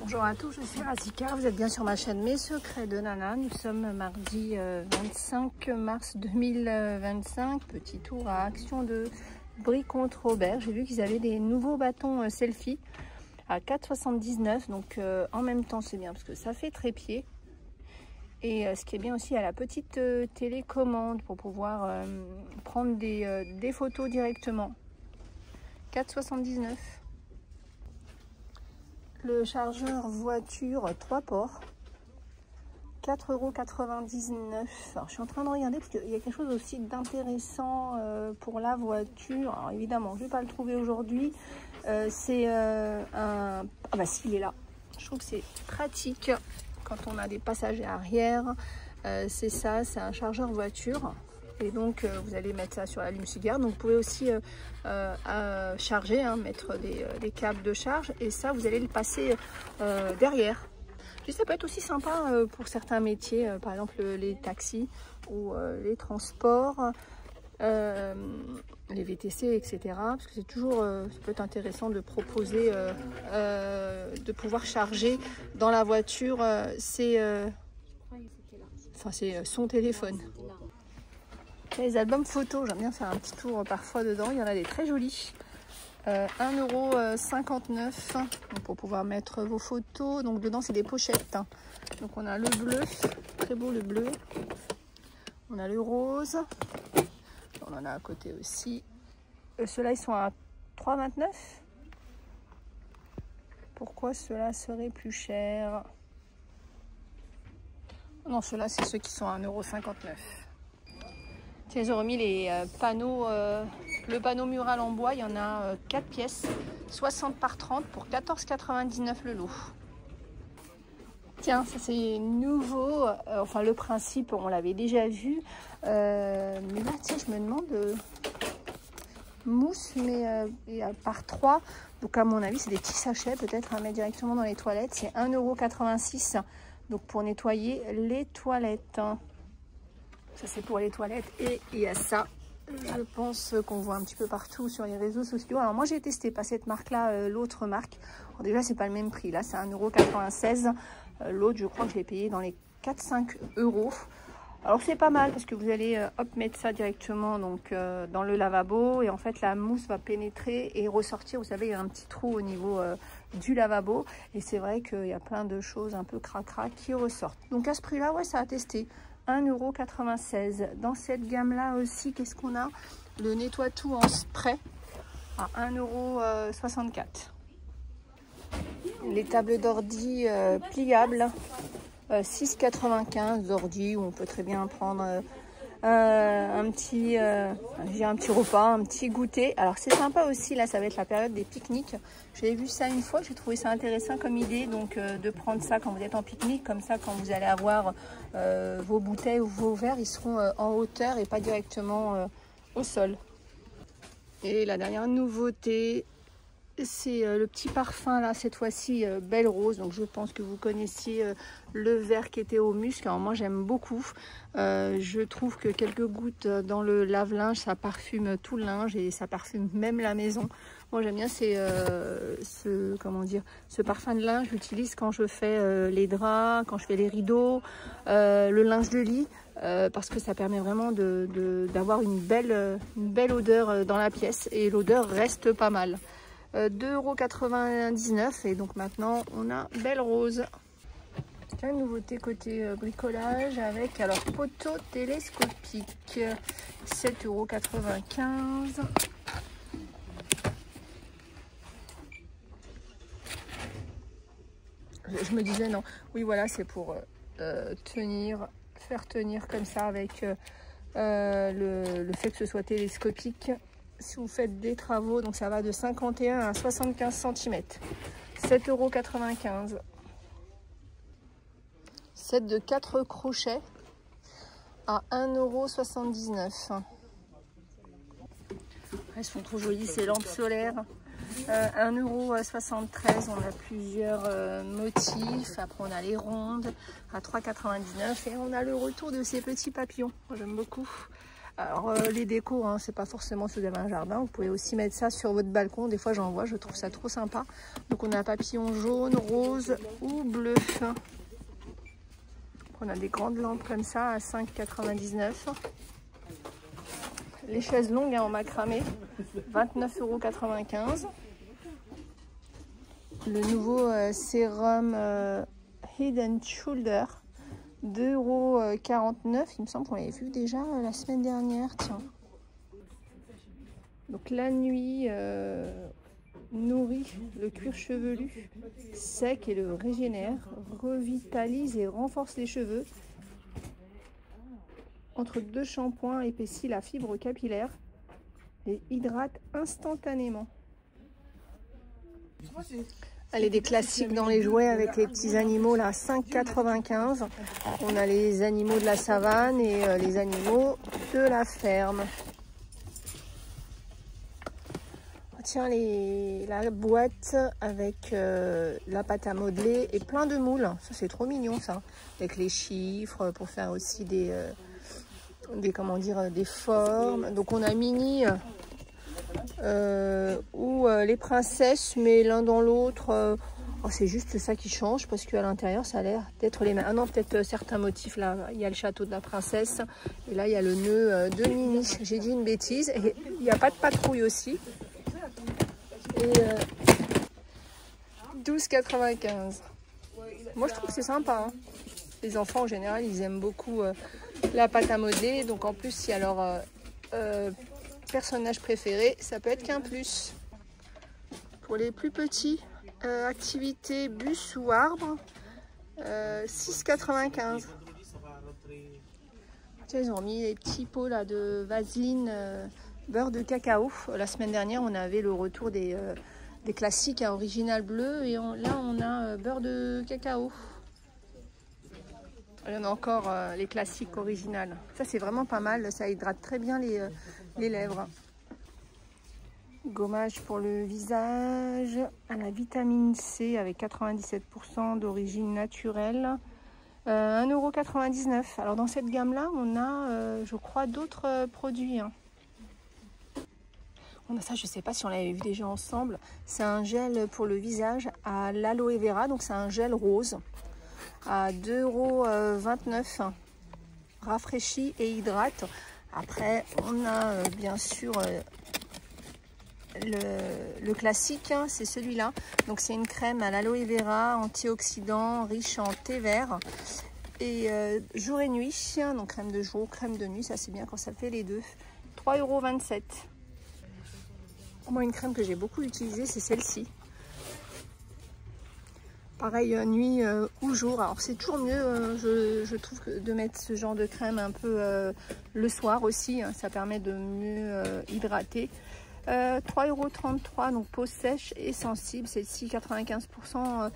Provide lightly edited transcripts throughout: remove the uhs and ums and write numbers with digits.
Bonjour à tous, je suis Razika, vous êtes bien sur ma chaîne Mes Secrets de Nana. Nous sommes mardi 25 mars 2025, petit tour à Action de Brie contre Robert. J'ai vu qu'ils avaient des nouveaux bâtons selfie à 4,79 €, donc en même temps c'est bien parce que ça fait trépied. Et ce qui est bien aussi, il y a la petite télécommande pour pouvoir prendre des photos directement. 4,79 €. Le chargeur voiture 3 ports, 4,99 €. Alors, je suis en train de regarder parce qu'il y a quelque chose aussi d'intéressant pour la voiture. Alors évidemment, je ne vais pas le trouver aujourd'hui. C'est un... Ah bah si, il est là. Je trouve que c'est pratique quand on a des passagers arrière. C'est ça, c'est un chargeur voiture. Et donc vous allez mettre ça sur l'allume-cigare. Donc vous pouvez aussi charger, mettre des câbles de charge, et ça vous allez le passer derrière. Puis ça peut être aussi sympa pour certains métiers, par exemple les taxis ou les transports, les VTC, etc. Parce que c'est toujours, ça peut être intéressant de proposer de pouvoir charger dans la voiture son téléphone. Les albums photos, j'aime bien faire un petit tour parfois dedans, il y en a des très jolis. 1,59 € pour pouvoir mettre vos photos. Donc dedans c'est des pochettes. Donc on a le bleu, très beau le bleu. On a le rose. On en a à côté aussi. Ceux-là ils sont à 3,29 €. Pourquoi ceux-là seraient plus chers? Non, ceux-là c'est ceux qui sont à 1,59 €. Tiens, ils ont remis les panneaux, le panneau mural en bois, il y en a 4 pièces, 60 par 30 pour 14,99 € le lot. Tiens, ça c'est nouveau, enfin le principe on l'avait déjà vu, mais là tiens je me demande, mousse mais par 3, donc à mon avis c'est des petits sachets peut-être à mettre directement dans les toilettes, c'est 1,86 €, donc pour nettoyer les toilettes. Ça c'est pour les toilettes, et il y a ça, je pense qu'on voit un petit peu partout sur les réseaux sociaux. Alors moi j'ai testé pas cette marque là, l'autre marque. Alors déjà c'est pas le même prix, là c'est 1,96 €, l'autre je crois que je l'ai payé dans les 4-5 €. Alors c'est pas mal parce que vous allez mettre ça directement donc dans le lavabo, et en fait la mousse va pénétrer et ressortir. Vous savez il y a un petit trou au niveau du lavabo, et c'est vrai qu'il y a plein de choses un peu cracra qui ressortent. Donc à ce prix là, ouais, ça a testé. 1,96 €. Dans cette gamme là aussi, qu'est-ce qu'on a? Le nettoie tout en spray à 1,64 €. Les tables d'ordi pliables, 6,95 € d'ordi, où on peut très bien prendre un petit repas, un petit goûter. Alors c'est sympa aussi, là ça va être la période des pique-niques. J'avais vu ça une fois, j'ai trouvé ça intéressant comme idée, donc de prendre ça quand vous êtes en pique-nique, comme ça quand vous allez avoir vos bouteilles ou vos verres, ils seront en hauteur et pas directement au sol. Et la dernière nouveauté, c'est le petit parfum là, cette fois-ci Belle Rose. Donc je pense que vous connaissiez le verre qui était au musc. Alors moi j'aime beaucoup, je trouve que quelques gouttes dans le lave-linge ça parfume tout le linge, et ça parfume même la maison. Moi j'aime bien ce parfum de linge. J'utilise quand je fais les draps, quand je fais les rideaux, le linge de lit, parce que ça permet vraiment d'avoir une belle odeur dans la pièce, et l'odeur reste pas mal. 2,99 €, et donc maintenant on a Belle Rose. C'est une nouveauté côté bricolage avec alors poteau télescopique, 7,95 €. Je me disais non, oui voilà, c'est pour faire tenir comme ça avec le fait que ce soit télescopique. Si vous faites des travaux, donc ça va de 51 à 75 cm. 7,95 €. Set de 4 crochets à 1,79 €. Elles sont trop jolies ces lampes solaires. 1,73 €. On a plusieurs motifs. Après on a les rondes à 3,99 € et on a le retour de ces petits papillons. Moi j'aime beaucoup. Alors les décos, hein, c'est pas forcément si vous avez un jardin, vous pouvez aussi mettre ça sur votre balcon. Des fois j'en vois, je trouve ça trop sympa. Donc on a un papillon jaune, rose ou bleu. On a des grandes lampes comme ça à 5,99 €. Les chaises longues hein, en macramé, 29,95 €. Le nouveau sérum Head and Shoulder, 2,49 €. Il me semble qu'on l'avait vu déjà la semaine dernière. Tiens. Donc la nuit nourrit le cuir chevelu sec et le régénère, revitalise et renforce les cheveux. Entre deux shampoings, épaissit la fibre capillaire et hydrate instantanément. Allez, des classiques dans les jouets avec les petits animaux là, 5,95 €. On a les animaux de la savane et les animaux de la ferme. Tiens, la boîte avec la pâte à modeler et plein de moules. Ça, c'est trop mignon, ça. Avec les chiffres pour faire aussi des formes. Donc, on a Mini ou les princesses, mais l'un dans l'autre. C'est juste ça qui change parce qu'à l'intérieur, ça a l'air d'être les mêmes. Ah non, peut-être certains motifs. Là, il y a le château de la princesse. Et là, il y a le nœud de Mini. J'ai dit une bêtise. Et il n'y a pas de patrouille aussi. Et 12,95 €. Moi je trouve que c'est sympa hein. Les enfants en général ils aiment beaucoup la pâte à modeler, donc en plus s'il y a leur personnage préféré, ça peut être qu'un plus. Pour les plus petits, activité bus ou arbre, 6,95 €. Tiens, ils ont mis les petits pots là de vaseline beurre de cacao. La semaine dernière, on avait le retour des classiques à original bleu et là, on a beurre de cacao. Il y en a encore les classiques originales. Ça, c'est vraiment pas mal. Ça hydrate très bien les lèvres. Gommage pour le visage à la vitamine C avec 97% d'origine naturelle. 1,99 €. Alors, dans cette gamme-là, on a, je crois, d'autres produits. Hein. On a ça, je ne sais pas si on l'avait vu déjà ensemble. C'est un gel pour le visage à l'aloe vera. Donc c'est un gel rose à 2,29 €. Rafraîchit et hydrate. Après, on a bien sûr le classique. Hein, c'est celui-là. Donc c'est une crème à l'aloe vera, antioxydant, riche en thé vert. Et jour et nuit. Donc crème de jour, crème de nuit. Ça c'est bien quand ça fait les deux. 3,27 €. Moi, une crème que j'ai beaucoup utilisée, c'est celle-ci. Pareil, nuit ou jour. Alors, c'est toujours mieux, je trouve, de mettre ce genre de crème un peu le soir aussi. Ça permet de mieux hydrater. 3,33 €, donc peau sèche et sensible. Celle-ci, 95%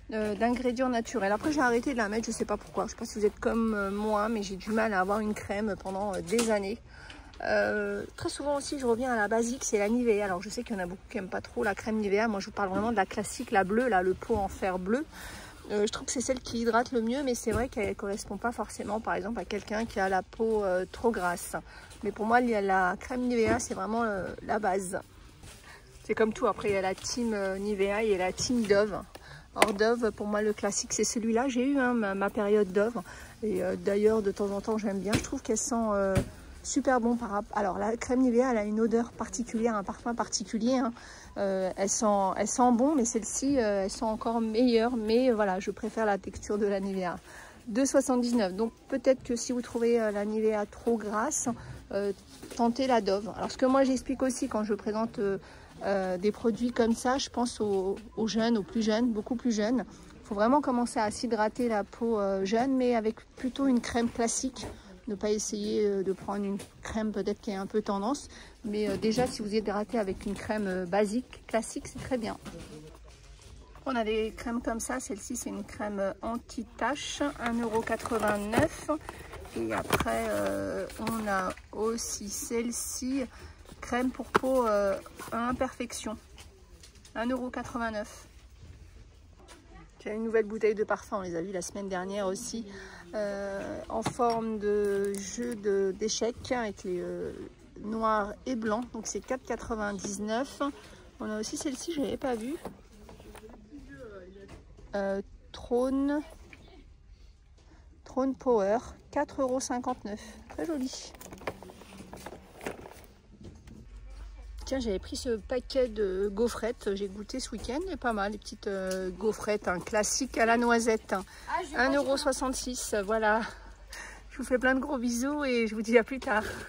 d'ingrédients naturels. Après, j'ai arrêté de la mettre, je ne sais pas pourquoi. Je ne sais pas si vous êtes comme moi, mais j'ai du mal à avoir une crème pendant des années. Très souvent aussi je reviens à la basique, c'est la Nivea. Alors je sais qu'il y en a beaucoup qui n'aiment pas trop la crème Nivea. Moi je vous parle vraiment de la classique, la bleue, là, le pot en fer bleu. Je trouve que c'est celle qui hydrate le mieux, mais c'est vrai qu'elle ne correspond pas forcément par exemple à quelqu'un qui a la peau trop grasse. Mais pour moi la crème Nivea c'est vraiment la base. C'est comme tout, après il y a la team Nivea et la team Dove. Alors Dove, pour moi le classique c'est celui-là. J'ai eu hein, ma période Dove et d'ailleurs de temps en temps j'aime bien. Je trouve qu'elle sent super bon par rapport. Alors la crème Nivea elle a une odeur particulière, un parfum particulier. Hein. Elle sent bon, mais celle-ci elle sent encore meilleure. Mais voilà, je préfère la texture de la Nivea. 2,79 €. Donc peut-être que si vous trouvez la Nivea trop grasse, tentez la Dove. Alors ce que moi j'explique aussi quand je présente des produits comme ça, je pense aux jeunes, aux plus jeunes, beaucoup plus jeunes. Il faut vraiment commencer à s'hydrater la peau jeune, mais avec plutôt une crème classique. Ne pas essayer de prendre une crème peut-être qui est un peu tendance, mais déjà si vous hydratez avec une crème basique, classique, c'est très bien. On a des crèmes comme ça, celle-ci c'est une crème anti-tache, 1,89 €. Et après on a aussi celle-ci, crème pour peau à imperfection, 1,89 €. J'ai une nouvelle bouteille de parfum, on les a vus la semaine dernière aussi, en forme de jeu d'échecs avec les noirs et blancs. Donc c'est 4,99 €. On a aussi celle-ci, je n'avais pas vue. Trône Power, 4,59 €. Très joli. Tiens, j'avais pris ce paquet de gaufrettes, j'ai goûté ce week-end, et pas mal, les petites gaufrettes, classiques à la noisette. 1,66 €, voilà. Je vous fais plein de gros bisous et je vous dis à plus tard.